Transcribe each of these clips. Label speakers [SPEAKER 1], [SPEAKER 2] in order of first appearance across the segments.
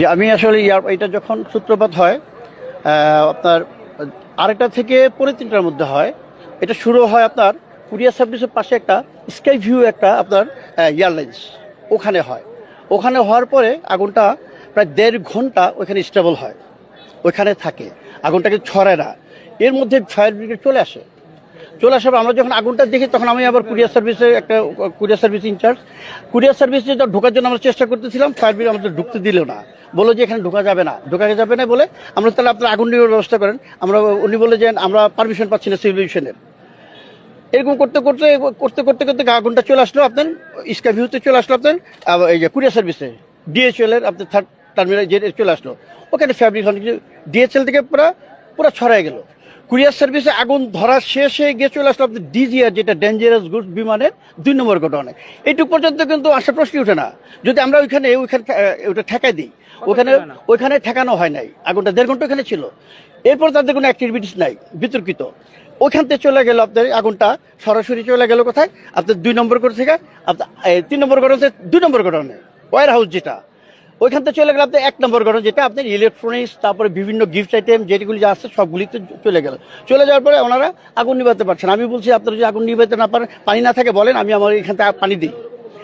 [SPEAKER 1] যে আমি আসলে এটা যখন সূত্রপাত হয় আপনার আড়াইটা থেকে পৌনে তিনটার মধ্যে হয়। এটা শুরু হয় আপনার কুরিয়ার সার্ভিসের পাশে একটা স্কাই ভিউ একটা আপনার এয়ারলাইন্স ওখানে হয়। ওখানে হওয়ার পরে আগুনটা প্রায় 1.5 ঘন্টা ওইখানে স্টেবল হয়, ওইখানে থাকে, আগুনটাকে ছড়ায় না। এর মধ্যে ফায়ার ব্রিগেড চলে আসার পর আমরা যখন আগুনটা দেখি তখন আমি আবার কুরিয়ার সার্ভিস ইনচার্জ কুরিয়ার সার্ভিসে ঢোকার জন্য আমরা চেষ্টা করতেছিলাম। ফায়ার ব্রিগেড আমাদের ঢুকতে দিল না, বললো যে এখানে ঢোকা যাবে না বলে আমরা তাহলে আপনার আগুন নেওয়ার ব্যবস্থা করেন। উনি বলে যে আমরা পারমিশন পাচ্ছি না সিভিল এভিয়েশনের। এরকম করতে করতে করতে করতে করতে আগুনটা চলে আসলো আপনার স্কাই ভিউতে, চলে আসলো আপনার এই যে কুরিয়ার সার্ভিসে ডিএচএল এর আপনার থার্ড টার্মিনাল যে চলে আসলো ওখানে ফ্যাব্রিক ডিএচএল থেকে পুরো ছড়াই গেল। কুরিয়ার সার্ভিসে আগুন ধরা শেষ হয়ে গিয়ে চলে আসলো আপনার ডিজিআর, যেটা ডেঞ্জারাস গুডস বিমানের 2 নম্বর গোডাউনে। এইটুকু পর্যন্ত কিন্তু আসার প্রশ্নই ওঠে না। যদি আমরা ওইখানে ওটা ঠেকাই দিই, ওইখানে ঠেকানো হয় নাই। আগুনটা 1.5 ঘন্টা ওখানে ছিল, এরপর তাদের কোনো অ্যাক্টিভিটিস নাই বিতর্কিত। ওইখান থেকে চলে গেল আপনার আগুনটা সরাসরি চলে গেল কোথায় আপনার 2 নম্বর গোডাউন থেকে আপনার 3 নম্বর গোডাউন থেকে 2 নম্বর গোডাউনে ওয়ার হাউস, যেটা ওইখান থেকে চলে গেল আপনার 1 নম্বর গোডাউন, যেটা আপনার ইলেকট্রনিক্স তারপরে বিভিন্ন গিফট আইটেম যেগুলি যা আছে সবগুলিতে চলে যাওয়ার পরে ওনারা আগুন নিভাতে পারছেন। আমি বলছি আপনারা যদি আগুন নিভাতে না পারেন, পানি না থাকে বলেন, আমি আমার এখান থেকে পানি দিই,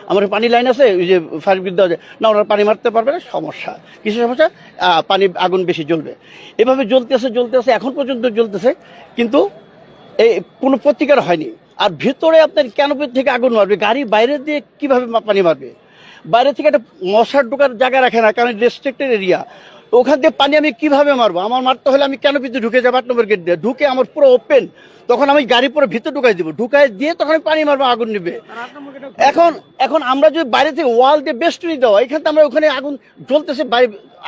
[SPEAKER 1] আমার পানি লাইন আছে ওই যে ফায়ার ব্রিগেড দেওয়া যায় না, ওনারা পানি মারতে পারবে না। সমস্যা কিছু সমস্যা, আগুন বেশি জ্বলবে। এভাবে জ্বলতেছে এখন পর্যন্ত জ্বলতেছে, কিন্তু এই কোনো প্রতিকার হয়নি। আর ভেতরে আপনার ক্যানোপি থেকে আগুন মারবে, গাড়ি বাইরে দিয়ে কিভাবে পানি মারবে? বাইরে থেকে একটা মশার ঢোকার জায়গা রাখে না, কারণ রেস্ট্রিক্টেড এরিয়া। ওখান দিয়ে পানি আমি কিভাবে মারবো? আমার মারতে হলে আমি ক্যানোপিতে ঢুকে যাবো 8 নম্বর গেট দিয়ে, ঢুকে আমার পুরো ওপেন, তখন আমি গাড়ি পুরো ভিতরে ঢুকাই দিয়ে তখন আমি পানি মারবো, আগুন নিবে। এখন আমরা যদি বাইরে থেকে ওয়াল দিয়ে বেষ্টনী দেওয়া, এখান থেকে আমরা ওখানে আগুন জ্বলতেছে,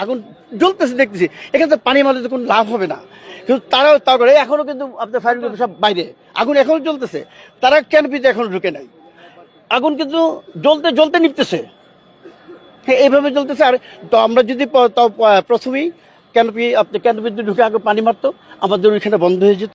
[SPEAKER 1] আগুন জ্বলতেছে দেখতেছি, এখান থেকে পানি মারলে তো কোনো লাভ হবে না। কিন্তু তারাও তা করে, এখনো কিন্তু আপনার ফায়ার ব্রিগেড সব বাইরে, আগুন এখনো জ্বলতেছে, তারা ক্যানোপিতে এখনো ঢুকে নাই। আগুন কিন্তু জ্বলতে নিপতেছে, এইভাবে চলতেছে। আর তো আমরা যদি প্রথমেই ক্যানোপি ঢুকে আগে পানি মারতো, আমাদের ওইখানে বন্ধ হয়ে যেত।